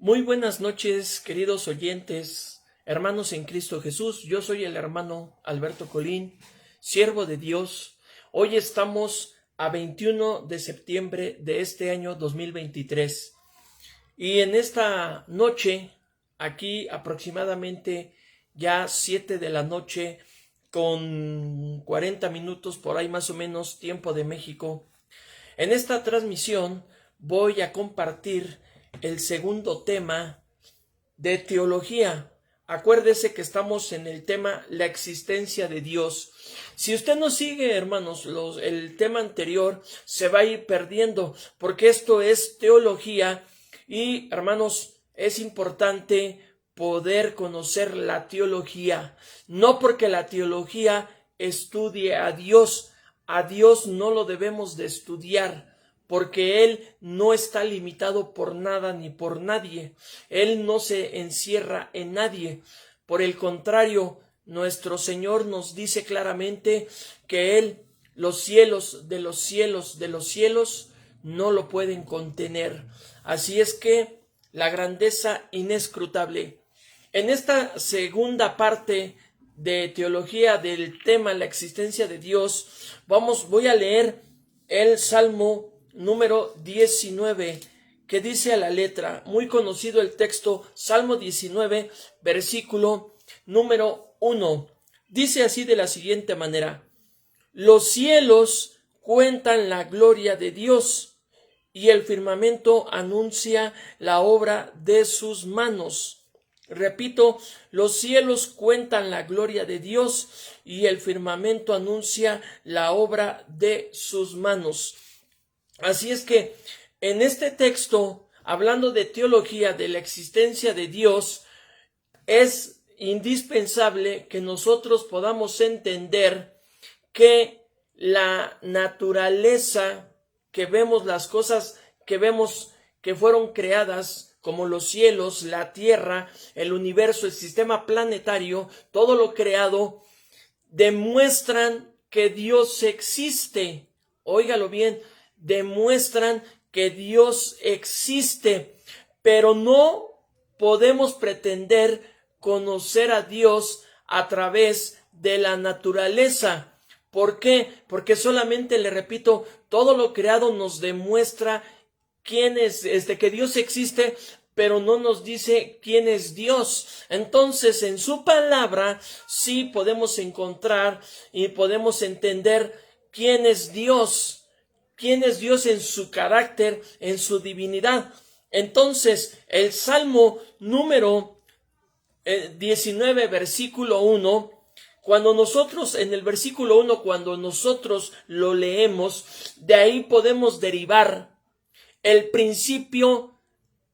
Muy buenas noches, queridos oyentes, hermanos en Cristo Jesús. Yo soy el hermano Alberto Colín, siervo de Dios. Hoy estamos a 21 de septiembre de este año 2023. Y en esta noche, aquí aproximadamente ya 7 de la noche, con 40 minutos por ahí más o menos, tiempo de México. En esta transmisión voy a compartir el segundo tema de teología. Acuérdese que estamos en el tema la existencia de Dios. Si usted no sigue, hermanos, el tema anterior se va a ir perdiendo, porque esto es teología y, hermanos, es importante poder conocer la teología. No porque la teología estudie a Dios no lo debemos de estudiar, porque Él no está limitado por nada ni por nadie. Él no se encierra en nadie. Por el contrario, nuestro Señor nos dice claramente que Él, los cielos de los cielos de los cielos, no lo pueden contener. Así es que la grandeza inescrutable. En esta segunda parte de teología del tema la existencia de Dios, voy a leer el Salmo número 19, que dice a la letra, muy conocido el texto, Salmo 19, versículo número 1. Dice así de la siguiente manera: los cielos cuentan la gloria de Dios, y el firmamento anuncia la obra de sus manos. Repito, los cielos cuentan la gloria de Dios y el firmamento anuncia la obra de sus manos. Así es que en este texto, hablando de teología, de la existencia de Dios, es indispensable que nosotros podamos entender que la naturaleza que vemos, las cosas que vemos que fueron creadas, como los cielos, la tierra, el universo, el sistema planetario, todo lo creado, demuestran que Dios existe. Óigalo bien, demuestran que Dios existe, pero no podemos pretender conocer a Dios a través de la naturaleza. ¿Por qué? Porque solamente, le repito, todo lo creado nos demuestra quién es, que Dios existe, pero no nos dice quién es Dios. Entonces, en su palabra sí podemos encontrar y podemos entender quién es Dios en su carácter, en su divinidad. Entonces, el Salmo número 19, versículo 1, cuando nosotros, en el versículo 1, cuando nosotros lo leemos, de ahí podemos derivar el principio,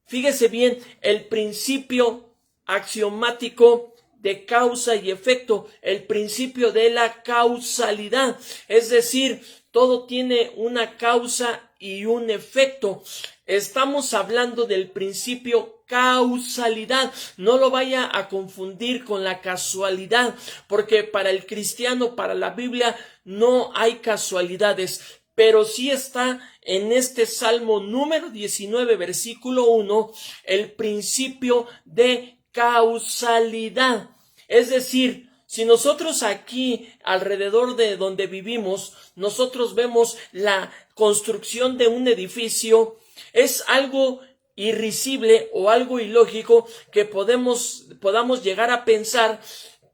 fíjese bien, el principio axiomático de causa y efecto, el principio de la causalidad, es decir, todo tiene una causa y un efecto. Estamos hablando del principio causalidad. No lo vaya a confundir con la casualidad, porque para el cristiano, para la Biblia, no hay casualidades. Pero sí está en este Salmo número 19, versículo 1, el principio de causalidad. Es decir, si nosotros aquí, alrededor de donde vivimos, nosotros vemos la construcción de un edificio, es algo irrisible o algo ilógico que podamos llegar a pensar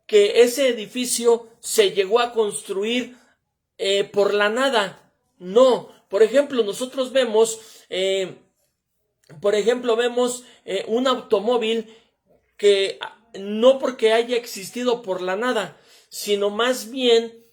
que ese edificio se llegó a construir por la nada. No, por ejemplo, nosotros vemos, un automóvil que no porque haya existido por la nada, sino más bien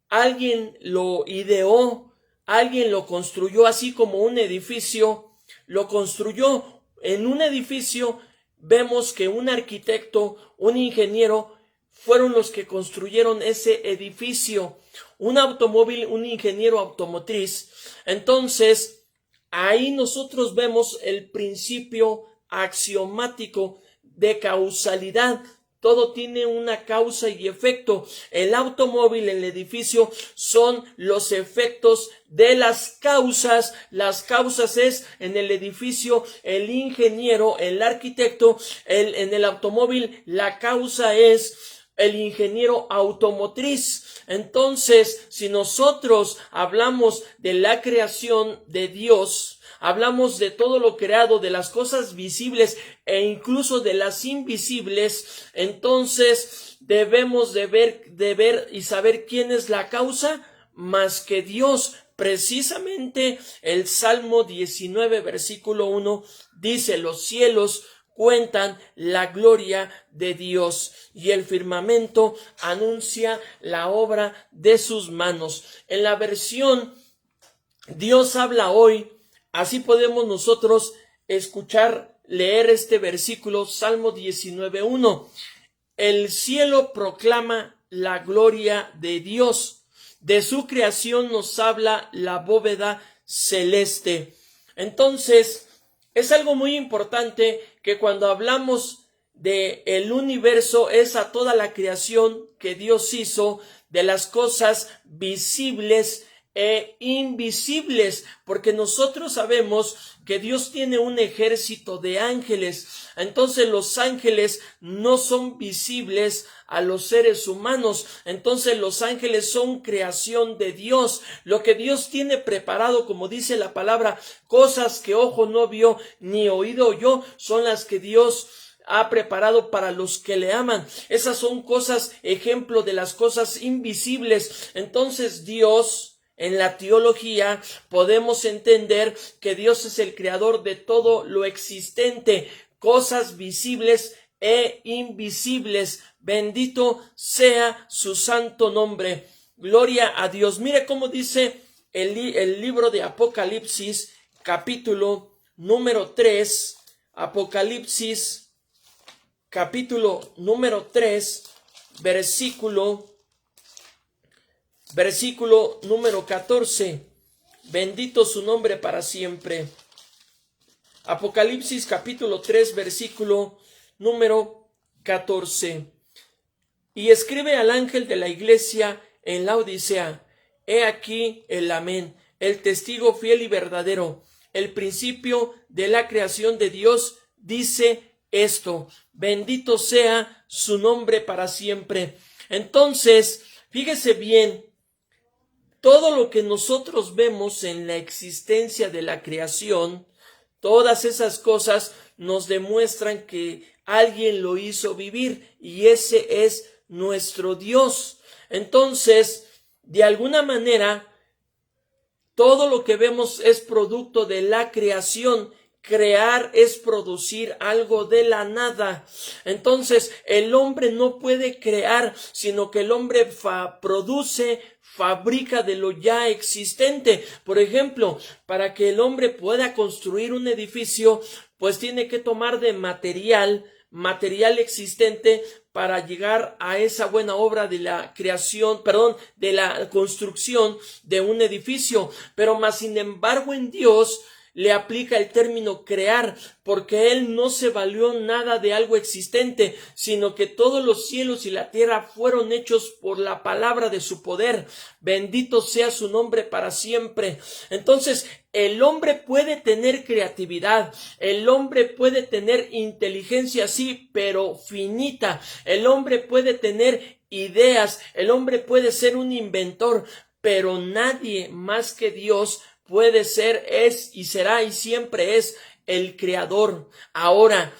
alguien lo ideó, alguien lo construyó, así como un edificio lo construyó. En un edificio vemos que un arquitecto, un ingeniero, fueron los que construyeron ese edificio. Un automóvil, un ingeniero automotriz. Entonces, ahí nosotros vemos el principio axiomático de causalidad. todo tiene una causa y efecto. El automóvil, el edificio, son los efectos de las causas. Las causas es en el edificio el ingeniero, el arquitecto. En el automóvil la causa es el ingeniero automotriz. Entonces, si nosotros hablamos de la creación de Dios, hablamos de todo lo creado, de las cosas visibles e incluso de las invisibles, entonces debemos de ver y saber quién es la causa más que Dios. Precisamente el Salmo 19, versículo 1 dice: los cielos cuentan la gloria de Dios y el firmamento anuncia la obra de sus manos. En la versión Dios habla hoy, así podemos nosotros leer este versículo, Salmo 19:1. El cielo proclama la gloria de Dios, de su creación nos habla la bóveda celeste. Entonces, es algo muy importante que cuando hablamos de el universo es a toda la creación que Dios hizo, de las cosas visibles e invisibles, porque nosotros sabemos que Dios tiene un ejército de ángeles. Entonces los ángeles no son visibles a los seres humanos. Entonces los ángeles son creación de Dios. Lo que Dios tiene preparado, como dice la palabra, cosas que ojo no vio ni oído oyó, son las que Dios ha preparado para los que le aman. Esas son cosas, ejemplo de las cosas invisibles. Entonces Dios, en la teología, podemos entender que Dios es el creador de todo lo existente, cosas visibles e invisibles. Bendito sea su santo nombre. Gloria a Dios. Mire cómo dice el libro de Apocalipsis, capítulo número 3. Apocalipsis, capítulo número 3, versículo número 14. Bendito su nombre para siempre. Apocalipsis capítulo 3, versículo número 14. Y escribe al ángel de la iglesia en Laodicea: he aquí el amén, el testigo fiel y verdadero, el principio de la creación de Dios, dice esto: bendito sea su nombre para siempre. Entonces, fíjese bien, todo lo que nosotros vemos en la existencia de la creación, todas esas cosas nos demuestran que alguien lo hizo vivir y ese es nuestro Dios. Entonces, de alguna manera, todo lo que vemos es producto de la creación. Crear es producir algo de la nada. Entonces, el hombre no puede crear, sino que el hombre fabrica de lo ya existente. Por ejemplo, para que el hombre pueda construir un edificio, pues tiene que tomar de material existente para llegar a esa buena obra de la de la construcción de un edificio. Pero más sin embargo en Dios le aplica el término crear, porque Él no se valió nada de algo existente, sino que todos los cielos y la tierra fueron hechos por la palabra de su poder. Bendito sea su nombre para siempre. Entonces, el hombre puede tener creatividad, el hombre puede tener inteligencia, sí, pero finita. El hombre puede tener ideas, el hombre puede ser un inventor, pero nadie más que Dios puede ser, es y será y siempre es el creador. Ahora,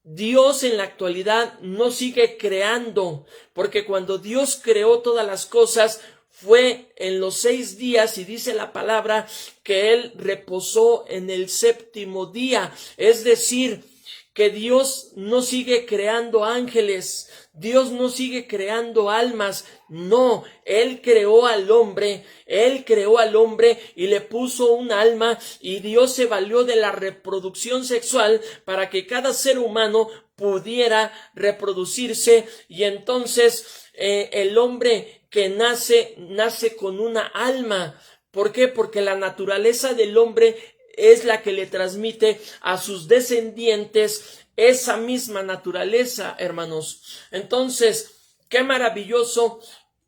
Dios en la actualidad no sigue creando, porque cuando Dios creó todas las cosas fue en los 6 días y dice la palabra que Él reposó en el 7º día. Es decir, que Dios no sigue creando ángeles, Dios no sigue creando almas, no, Él creó al hombre y le puso un alma, y Dios se valió de la reproducción sexual para que cada ser humano pudiera reproducirse, y entonces el hombre que nace con una alma. ¿Por qué? Porque la naturaleza del hombre es la que le transmite a sus descendientes esa misma naturaleza, hermanos. Entonces, qué maravilloso,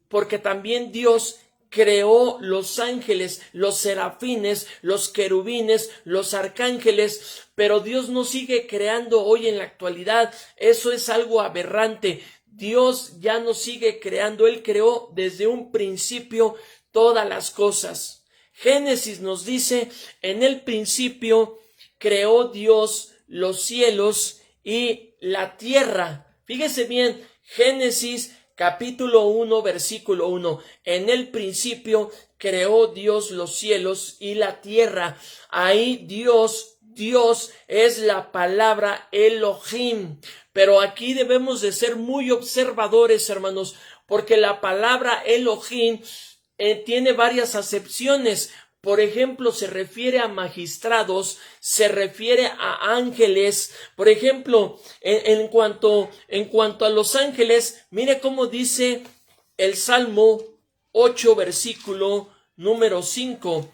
porque también Dios creó los ángeles, los serafines, los querubines, los arcángeles, pero Dios no sigue creando hoy en la actualidad. Eso es algo aberrante. Dios ya no sigue creando. Él creó desde un principio todas las cosas. Génesis nos dice, en el principio creó Dios los cielos y la tierra. Fíjese bien, Génesis capítulo 1, versículo 1. En el principio creó Dios los cielos y la tierra. Ahí Dios es la palabra Elohim. Pero aquí debemos de ser muy observadores, hermanos, porque la palabra Elohim tiene varias acepciones. Por ejemplo, se refiere a magistrados, se refiere a ángeles. Por ejemplo, en cuanto a los ángeles, mire cómo dice el Salmo 8, versículo número 5.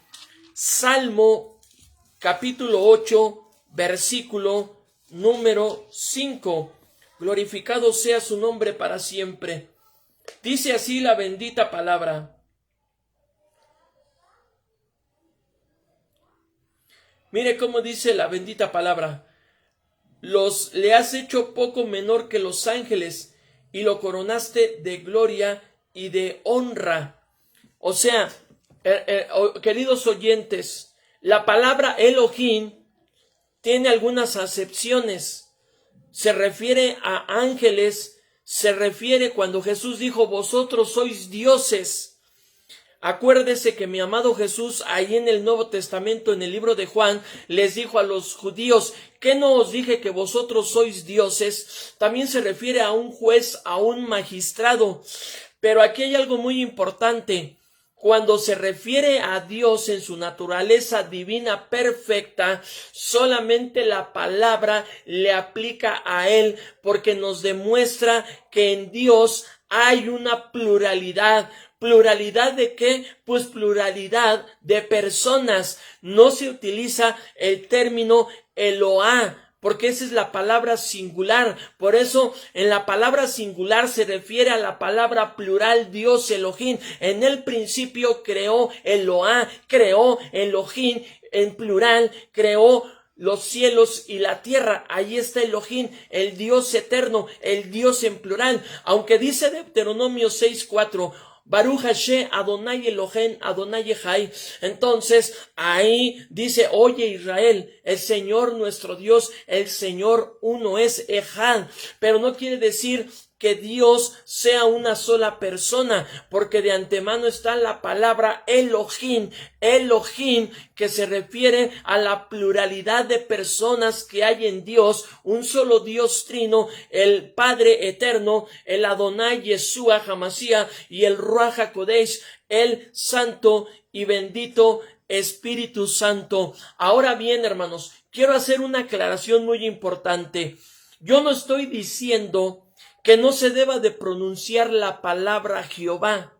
Salmo capítulo 8, versículo número 5. Glorificado sea su nombre para siempre. Dice así la bendita palabra. Mire cómo dice la bendita palabra. Le has hecho poco menor que los ángeles y lo coronaste de gloria y de honra. O sea, queridos oyentes, la palabra Elohim tiene algunas acepciones. Se refiere a ángeles, se refiere cuando Jesús dijo, vosotros sois dioses. Acuérdese que mi amado Jesús, ahí en el Nuevo Testamento, en el libro de Juan, les dijo a los judíos, ¿qué no os dije que vosotros sois dioses? También se refiere a un juez, a un magistrado. Pero aquí hay algo muy importante. Cuando se refiere a Dios en su naturaleza divina perfecta, solamente la palabra le aplica a Él, porque nos demuestra que en Dios hay una pluralidad. ¿Pluralidad de qué? Pues pluralidad de personas. No se utiliza el término Eloá, porque esa es la palabra singular. Por eso en la palabra singular se refiere a la palabra plural Dios Elohim. En el principio creó Eloá, creó Elohim en plural, creó los cielos y la tierra. Ahí está Elohim, el Dios eterno, el Dios en plural. Aunque dice Deuteronomio 6:4, Baruch Hashem Adonai Elohim Adonai Echai. Entonces ahí dice, oye Israel, el Señor nuestro Dios, el Señor uno es Echad. Pero no quiere decir que Dios sea una sola persona, porque de antemano está la palabra Elohim, Elohim, que se refiere a la pluralidad de personas que hay en Dios, un solo Dios trino, el Padre eterno, el Adonai Yeshua Hamashiach y el Ruach HaKodesh, el Santo y bendito Espíritu Santo. Ahora bien, hermanos, quiero hacer una aclaración muy importante. Yo no estoy diciendo que no se deba de pronunciar la palabra Jehová.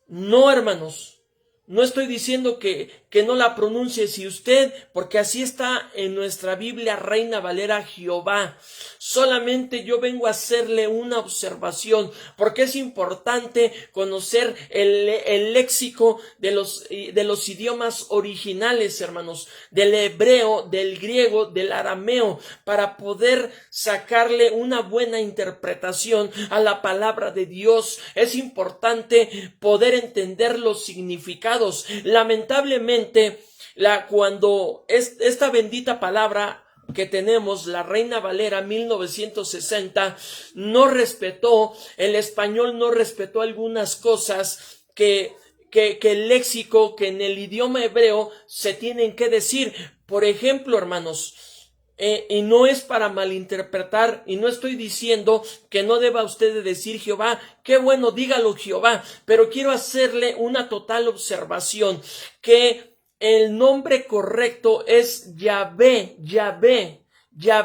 No, hermanos, no estoy diciendo que no la pronuncie si usted, porque así está en nuestra Biblia Reina Valera Jehová. Solamente yo vengo a hacerle una observación, porque es importante conocer el léxico de los idiomas originales, hermanos, del hebreo, del griego, del arameo, para poder sacarle una buena interpretación a la palabra de Dios. Es importante poder entender los significados. Lamentablemente, cuando esta bendita palabra que tenemos, la Reina Valera 1960, no respetó, el español no respetó algunas cosas que el léxico, que en el idioma hebreo se tienen que decir. Por ejemplo, hermanos, y no es para malinterpretar, y no estoy diciendo que no deba usted de decir Jehová, qué bueno, dígalo Jehová, pero quiero hacerle una total observación, que el nombre correcto es Yahvé,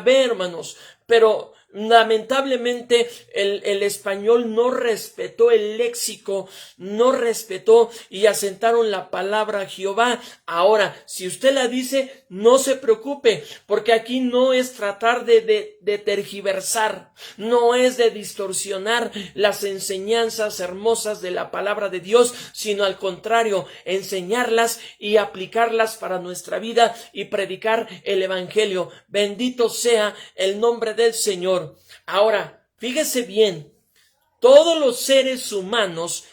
hermanos, pero Lamentablemente el español no respetó el léxico, no respetó y asentaron la palabra Jehová. Ahora, si usted la dice, no se preocupe, porque aquí no es tratar de tergiversar, no es de distorsionar las enseñanzas hermosas de la palabra de Dios, sino al contrario, enseñarlas y aplicarlas para nuestra vida y predicar el evangelio. Bendito sea el nombre del Señor. Ahora, fíjese bien, todos los seres humanos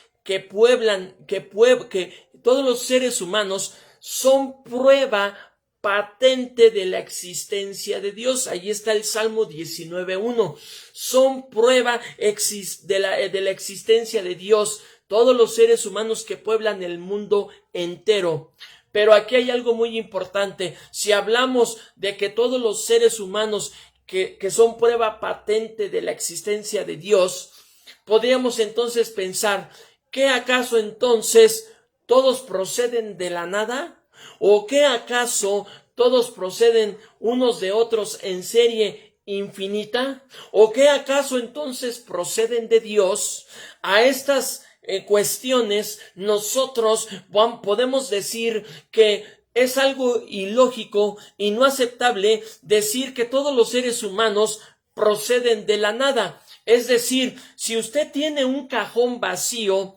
todos los seres humanos son prueba patente de la existencia de Dios. Ahí está el Salmo 19:1. Son prueba de la existencia de Dios. Todos los seres humanos que pueblan el mundo entero. Pero aquí hay algo muy importante. Si hablamos de que todos los seres humanos que son prueba patente de la existencia de Dios, podríamos entonces pensar, ¿qué acaso entonces todos proceden de la nada? ¿O qué acaso todos proceden unos de otros en serie infinita? ¿O qué acaso entonces proceden de Dios? A estas cuestiones nosotros podemos decir que es algo ilógico y no aceptable decir que todos los seres humanos proceden de la nada. Es decir, si usted tiene un cajón vacío,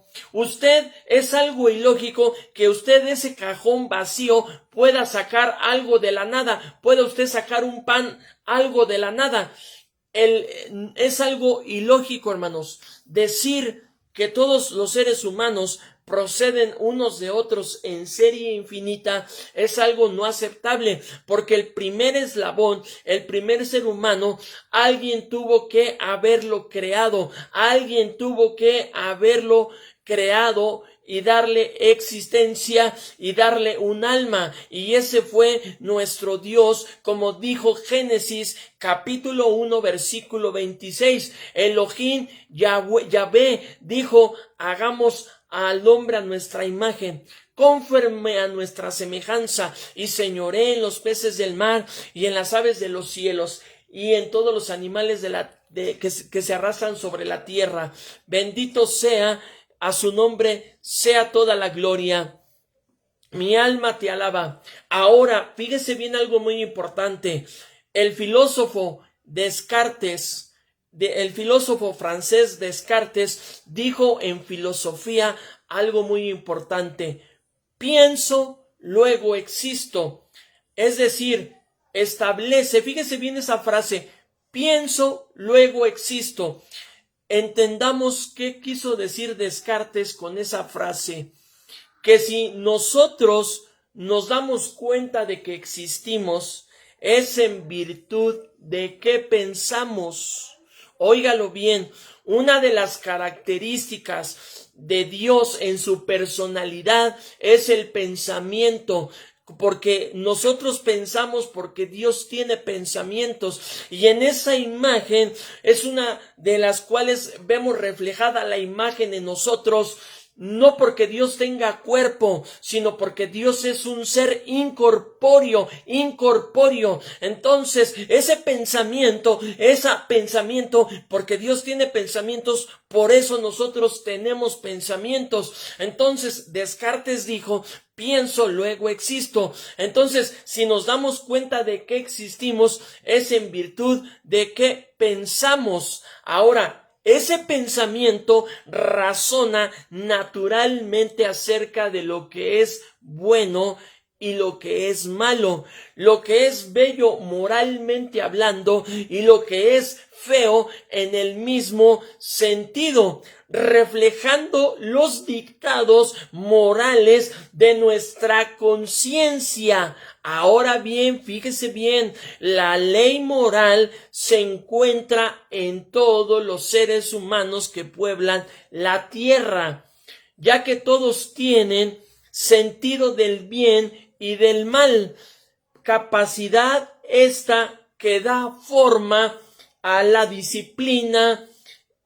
es algo ilógico que usted de ese cajón vacío pueda sacar algo de la nada. Puede usted sacar un pan, algo de la nada. Es algo ilógico, hermanos, decir que todos los seres humanos proceden unos de otros en serie infinita. Es algo no aceptable, porque el primer eslabón, el primer ser humano, alguien tuvo que haberlo creado, alguien tuvo que haberlo creado y darle existencia y darle un alma, y ese fue nuestro Dios, como dijo Génesis capítulo 1 versículo 26. Elohim Yahvé dijo: hagamos al hombre a nuestra imagen, conforme a nuestra semejanza, y señoree en los peces del mar y en las aves de los cielos y en todos los animales que se arrastran sobre la tierra. Bendito sea a su nombre, sea toda la gloria. Mi alma te alaba. Ahora, fíjese bien algo muy importante. El filósofo francés Descartes dijo en filosofía algo muy importante: pienso, luego existo. Es decir, fíjese bien esa frase, pienso, luego existo. Entendamos qué quiso decir Descartes con esa frase: que si nosotros nos damos cuenta de que existimos, es en virtud de qué pensamos. Óigalo bien, una de las características de Dios en su personalidad es el pensamiento, porque nosotros pensamos porque Dios tiene pensamientos, y en esa imagen es una de las cuales vemos reflejada la imagen en nosotros. No porque Dios tenga cuerpo, sino porque Dios es un ser incorpóreo. Entonces, ese pensamiento, porque Dios tiene pensamientos, por eso nosotros tenemos pensamientos. Entonces, Descartes dijo: pienso, luego existo. Entonces, si nos damos cuenta de que existimos, es en virtud de que pensamos. Ahora, ese pensamiento razona naturalmente acerca de lo que es bueno y lo que es malo, lo que es bello moralmente hablando y lo que es feo en el mismo sentido, reflejando los dictados morales de nuestra conciencia. Ahora bien, fíjese bien, la ley moral se encuentra en todos los seres humanos que pueblan la tierra, ya que todos tienen sentido del bien y del mal, capacidad esta que da forma a la disciplina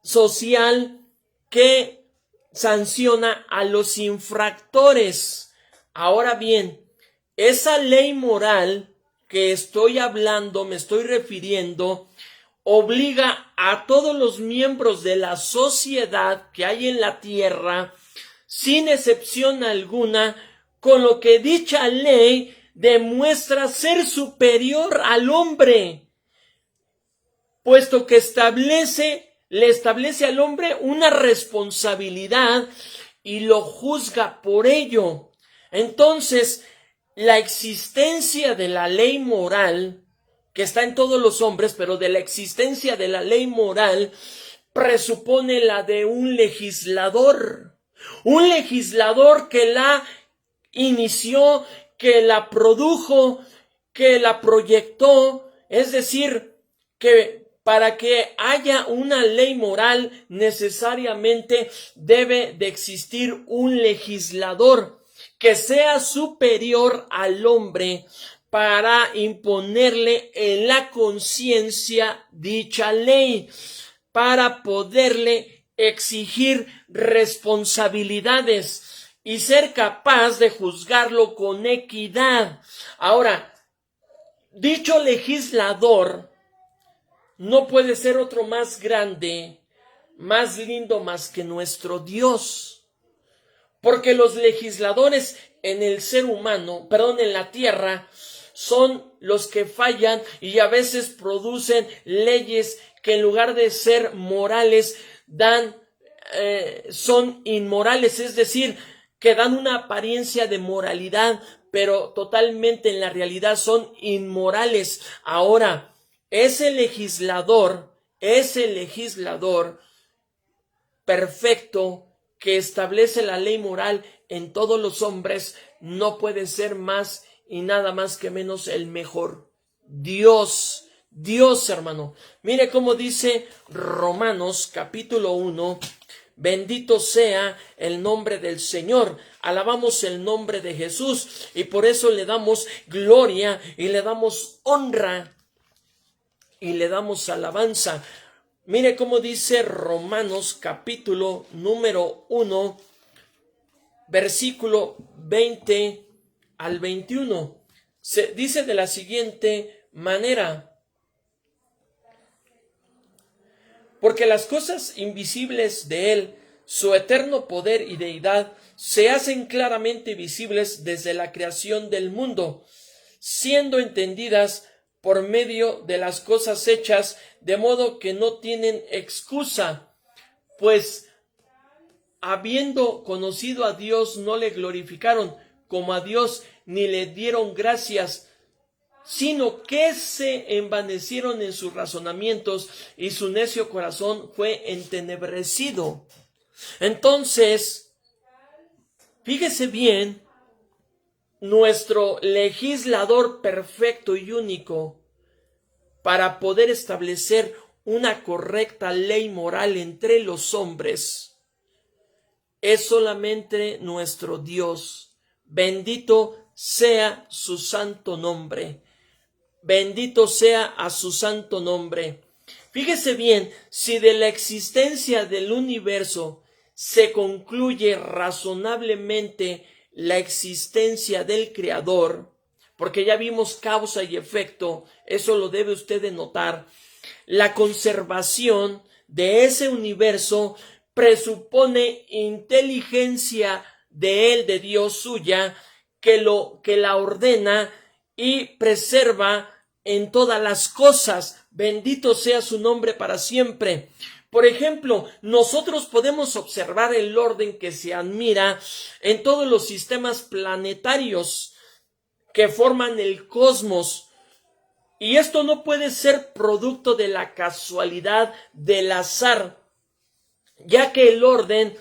social que sanciona a los infractores. Ahora bien, esa ley moral que estoy hablando, me estoy refiriendo, obliga a todos los miembros de la sociedad que hay en la tierra, sin excepción alguna, con lo que dicha ley demuestra ser superior al hombre, puesto que le establece al hombre una responsabilidad y lo juzga por ello. Entonces, la existencia de la ley moral, que está en todos los hombres, pero de la existencia de la ley moral, presupone la de un legislador que la inició, que la produjo, que la proyectó. Es decir, que para que haya una ley moral necesariamente debe de existir un legislador que sea superior al hombre para imponerle en la conciencia dicha ley, para poderle exigir responsabilidades y ser capaz de juzgarlo con equidad. Ahora, dicho legislador no puede ser otro más grande, más lindo más que nuestro Dios, porque los legisladores en la tierra, son los que fallan y a veces producen leyes que en lugar de ser morales son inmorales, es decir, que dan una apariencia de moralidad, pero totalmente en la realidad son inmorales. Ahora, ese legislador perfecto que establece la ley moral en todos los hombres no puede ser más y nada más que menos el mejor. Dios, hermano. Mire cómo dice Romanos capítulo 1. Bendito sea el nombre del Señor. Alabamos el nombre de Jesús y por eso le damos gloria y le damos honra y le damos alabanza. Mire cómo dice Romanos capítulo número 1, versículo 20 al 21. Se dice de la siguiente manera: porque las cosas invisibles de él, su eterno poder y deidad, se hacen claramente visibles desde la creación del mundo, siendo entendidas por medio de las cosas hechas, de modo que no tienen excusa, pues habiendo conocido a Dios no le glorificaron como a Dios, ni le dieron gracias, sino que se envanecieron en sus razonamientos y su necio corazón fue entenebrecido. Entonces, fíjese bien, nuestro legislador perfecto y único para poder establecer una correcta ley moral entre los hombres es solamente nuestro Dios. Bendito sea su santo nombre. Bendito sea a su santo nombre. Fíjese bien, si de la existencia del universo se concluye razonablemente la existencia del Creador, porque ya vimos causa y efecto, eso lo debe usted de notar, la conservación de ese universo presupone inteligencia de él, de Dios suya, que la ordena y preserva en todas las cosas. Bendito sea su nombre para siempre. Por ejemplo, nosotros podemos observar el orden que se admira en todos los sistemas planetarios que forman el cosmos. Y esto no puede ser producto de la casualidad, del azar, ya que el orden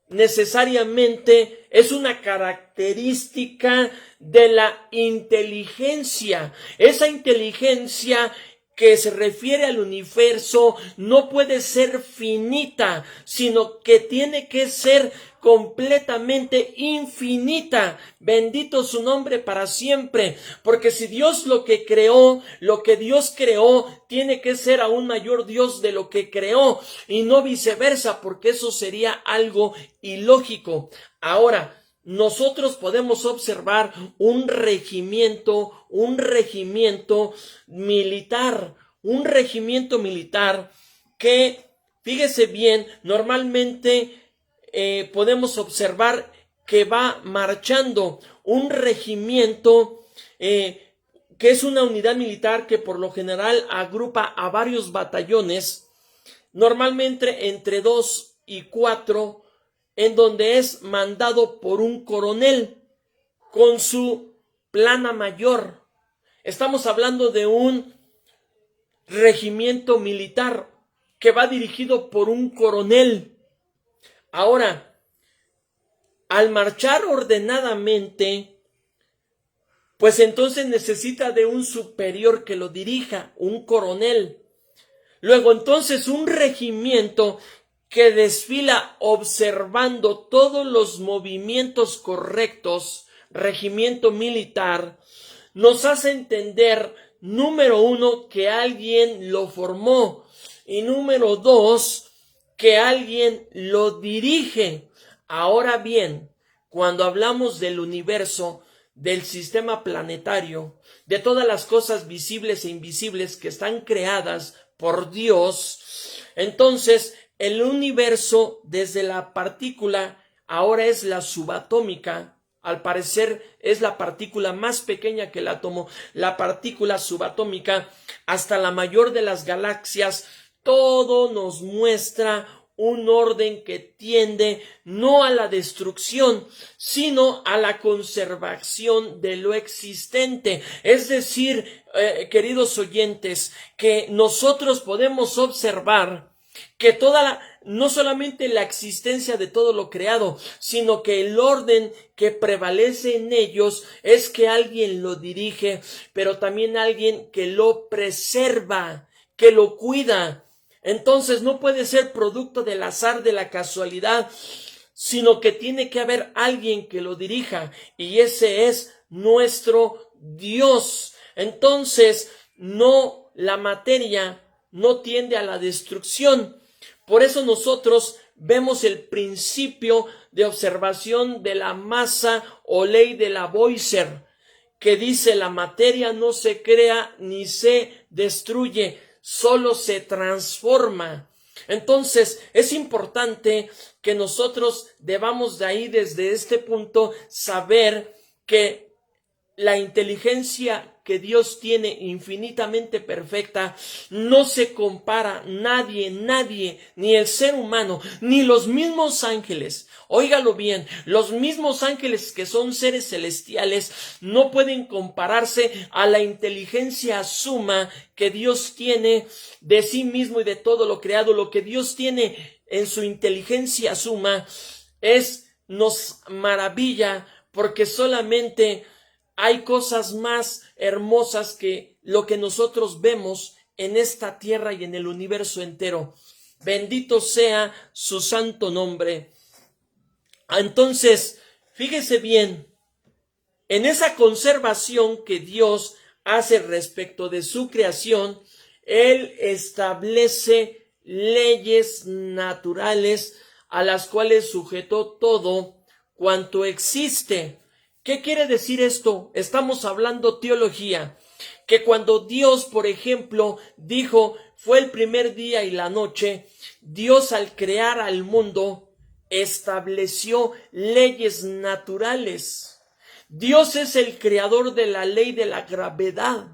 necesariamente es una característica de la inteligencia. Esa inteligencia que se refiere al universo no puede ser finita, sino que tiene que ser completamente infinita. Bendito su nombre para siempre, porque si Dios lo que Dios creó, tiene que ser aún mayor Dios de lo que creó, y no viceversa, porque eso sería algo ilógico. Ahora, nosotros podemos observar un regimiento militar, un regimiento militar que, fíjese bien, normalmente podemos observar que va marchando un regimiento que es una unidad militar que por lo general agrupa a varios batallones, normalmente entre 2 y 4, en donde es mandado por un coronel con su plana mayor. Estamos hablando de un regimiento militar que va dirigido por un coronel. Ahora, al marchar ordenadamente, pues entonces necesita de un superior que lo dirija, un coronel. Luego entonces un regimiento que desfila observando todos los movimientos correctos, regimiento militar, nos hace entender, número 1, que alguien lo formó, y número 2, que alguien lo dirige. Ahora bien, cuando hablamos del universo, del sistema planetario, de todas las cosas visibles e invisibles que están creadas por Dios, entonces el universo desde la partícula ahora es la subatómica. Al parecer es la partícula más pequeña que el átomo, la partícula subatómica, hasta la mayor de las galaxias. Todo nos muestra un orden que tiende no a la destrucción, sino a la conservación de lo existente. Es decir, queridos oyentes, que nosotros podemos observar que no solamente la existencia de todo lo creado, sino que el orden que prevalece en ellos es que alguien lo dirige, pero también alguien que lo preserva, que lo cuida. Entonces no puede ser producto del azar, de la casualidad, sino que tiene que haber alguien que lo dirija, y ese es nuestro Dios. Entonces, la materia no tiende a la destrucción. Por eso nosotros vemos el principio de observación de la masa o ley de Lavoisier, que dice: la materia no se crea ni se destruye, solo se transforma. Entonces es importante que nosotros debamos de ahí, desde este punto, saber que la inteligencia que Dios tiene, infinitamente perfecta, no se compara nadie, ni el ser humano, ni los mismos ángeles. Óigalo bien, los mismos ángeles, que son seres celestiales, no pueden compararse a la inteligencia suma que Dios tiene de sí mismo y de todo lo creado. Lo que Dios tiene en su inteligencia suma nos maravilla, porque solamente hay cosas más hermosas que lo que nosotros vemos en esta tierra y en el universo entero. Bendito sea su santo nombre. Entonces, fíjese bien, en esa conservación que Dios hace respecto de su creación, Él establece leyes naturales a las cuales sujetó todo cuanto existe. ¿Qué quiere decir esto? Estamos hablando teología, que cuando Dios, por ejemplo, dijo, fue el primer día y la noche, Dios, al crear al mundo, estableció leyes naturales. Dios es el creador de la ley de la gravedad.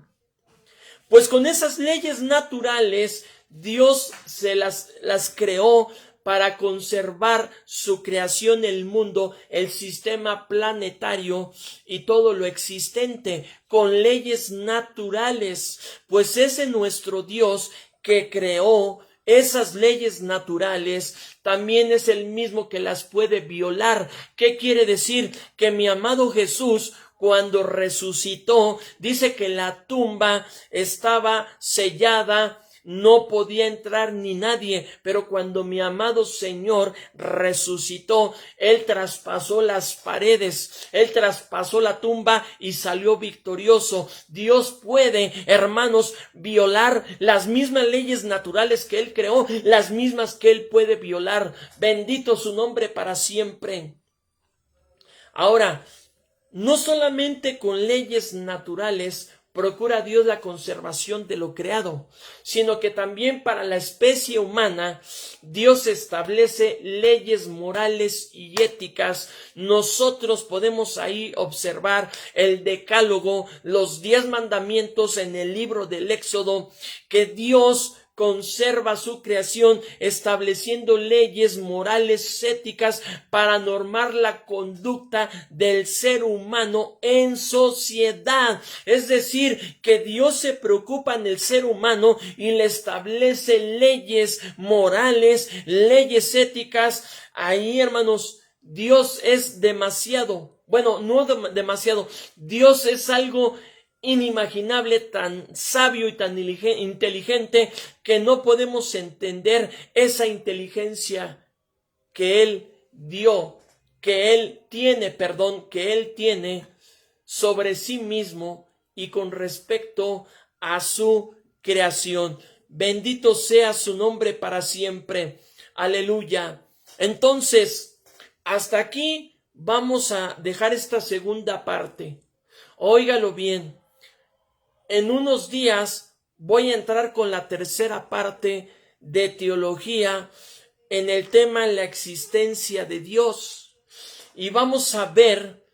Pues con esas leyes naturales, Dios se las creó para conservar su creación, el mundo, el sistema planetario y todo lo existente, con leyes naturales. Pues ese nuestro Dios que creó esas leyes naturales también es el mismo que las puede violar. ¿Qué quiere decir? Que mi amado Jesús, cuando resucitó, dice que la tumba estaba sellada, no podía entrar ni nadie, pero cuando mi amado Señor resucitó, Él traspasó las paredes, Él traspasó la tumba y salió victorioso. Dios puede, hermanos, violar las mismas leyes naturales que Él creó, las mismas que Él puede violar. Bendito su nombre para siempre. Ahora, no solamente con leyes naturales procura Dios la conservación de lo creado, sino que también para la especie humana Dios establece leyes morales y éticas. Nosotros podemos ahí observar el decálogo, los 10 mandamientos en el libro del Éxodo, que Dios conserva su creación estableciendo leyes morales éticas para normar la conducta del ser humano en sociedad. Es decir, que Dios se preocupa en el ser humano y le establece leyes morales, leyes éticas. Ahí, hermanos, Dios es demasiado, bueno, no demasiado, Dios es algo inimaginable, tan sabio y tan inteligente que no podemos entender esa inteligencia que Él dio, que Él tiene sobre sí mismo y con respecto a su creación. Bendito sea su nombre para siempre. Aleluya. Entonces, hasta aquí vamos a dejar esta segunda parte. Óigalo bien. En unos días voy a entrar con la tercera parte de teología en el tema de la existencia de Dios. Y vamos a ver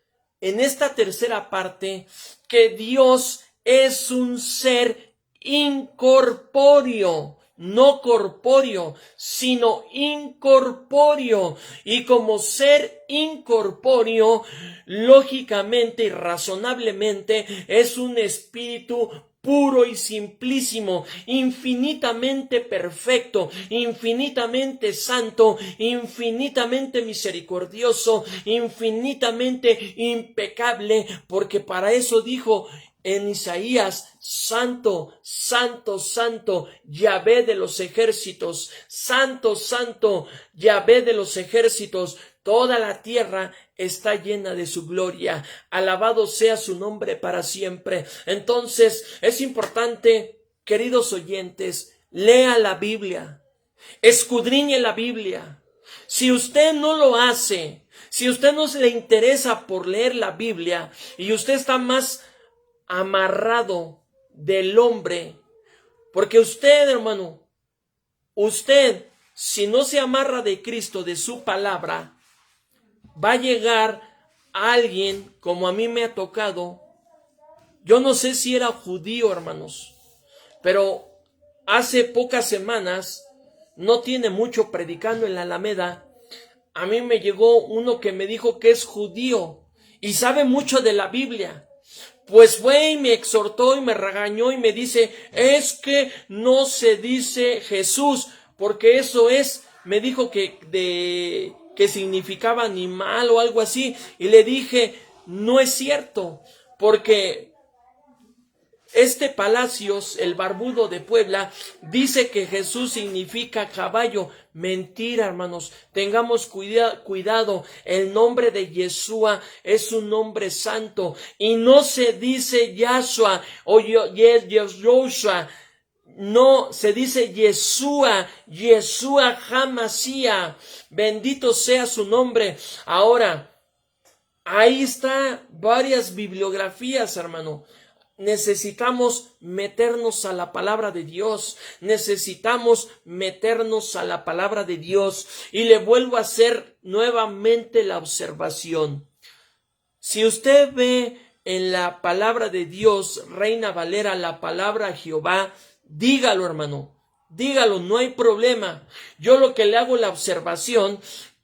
en esta tercera parte que Dios es un ser incorpóreo, no corpóreo, sino incorpóreo. Y como ser incorpóreo, lógicamente y razonablemente es un espíritu puro y simplísimo, infinitamente perfecto, infinitamente santo, infinitamente misericordioso, infinitamente impecable, porque para eso dijo en Isaías: Santo, santo, santo, Yahvé de los ejércitos, santo, santo, Yahvé de los ejércitos. Toda la tierra está llena de su gloria. Alabado sea su nombre para siempre. Entonces, es importante, queridos oyentes, lea la Biblia, escudriñe la Biblia. Si usted no lo hace, si usted no se le interesa por leer la Biblia y usted está más amarrado del hombre, porque usted, hermano, usted, si no se amarra de Cristo, de su palabra, va a llegar alguien, como a mí me ha tocado. Yo no sé si era judío, hermanos, pero hace pocas semanas, no tiene mucho predicando en la Alameda, a mí me llegó uno que me dijo que es judío y sabe mucho de la Biblia. Pues fue y me exhortó y me regañó y me dice: es que no se dice Jesús, porque eso es, me dijo que significaba animal o algo así. Y le dije: no es cierto, porque este Palacios, el barbudo de Puebla, dice que Jesús significa caballo. Mentira, hermanos. Tengamos cuidado. El nombre de Yeshua es un nombre santo. Y no se dice Yahshua o Yeshua. No, se dice Yeshua, Yeshua HaMashiach. Bendito sea su nombre. Ahora, ahí está varias bibliografías, hermano. Necesitamos meternos a la palabra de Dios, necesitamos meternos a la palabra de Dios. Y le vuelvo a hacer nuevamente la observación. Si usted ve en la palabra de Dios, Reina Valera, la palabra Jehová, dígalo, hermano, dígalo, no hay problema. Yo lo que le hago la observación,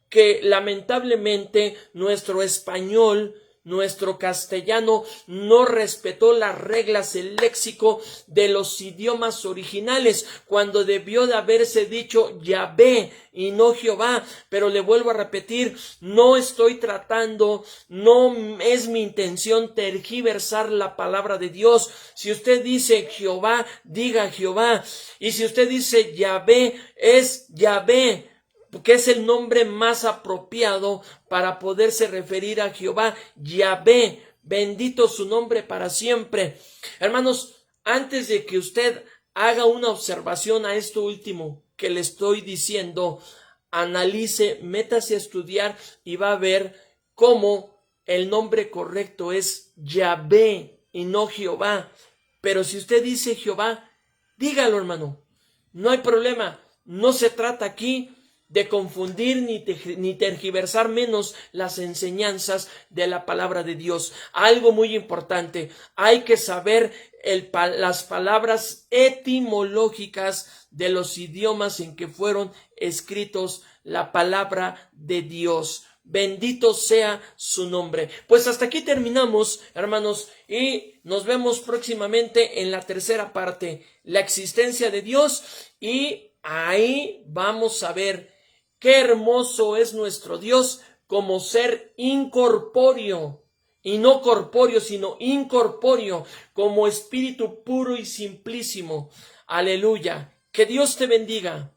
que lamentablemente nuestro español, nuestro castellano no respetó las reglas, el léxico de los idiomas originales, cuando debió de haberse dicho Yahvé y no Jehová. Pero le vuelvo a repetir, no estoy tratando, no es mi intención tergiversar la palabra de Dios. Si usted dice Jehová, diga Jehová, y si usted dice Yahvé, es Yahvé, porque es el nombre más apropiado para poderse referir a Jehová, Yahvé. Bendito su nombre para siempre. Hermanos, antes de que usted haga una observación a esto último que le estoy diciendo, analice, métase a estudiar y va a ver cómo el nombre correcto es Yahvé y no Jehová. Pero si usted dice Jehová, dígalo, hermano. No hay problema. No se trata aquí de confundir ni tergiversar menos las enseñanzas de la palabra de Dios. Algo muy importante, hay que saber las palabras etimológicas de los idiomas en que fueron escritos la palabra de Dios. Bendito sea su nombre. Pues hasta aquí terminamos, hermanos, y nos vemos próximamente en la tercera parte, la existencia de Dios, y ahí vamos a ver qué hermoso es nuestro Dios como ser incorpóreo, y no corpóreo, sino incorpóreo, como espíritu puro y simplísimo. Aleluya. Que Dios te bendiga.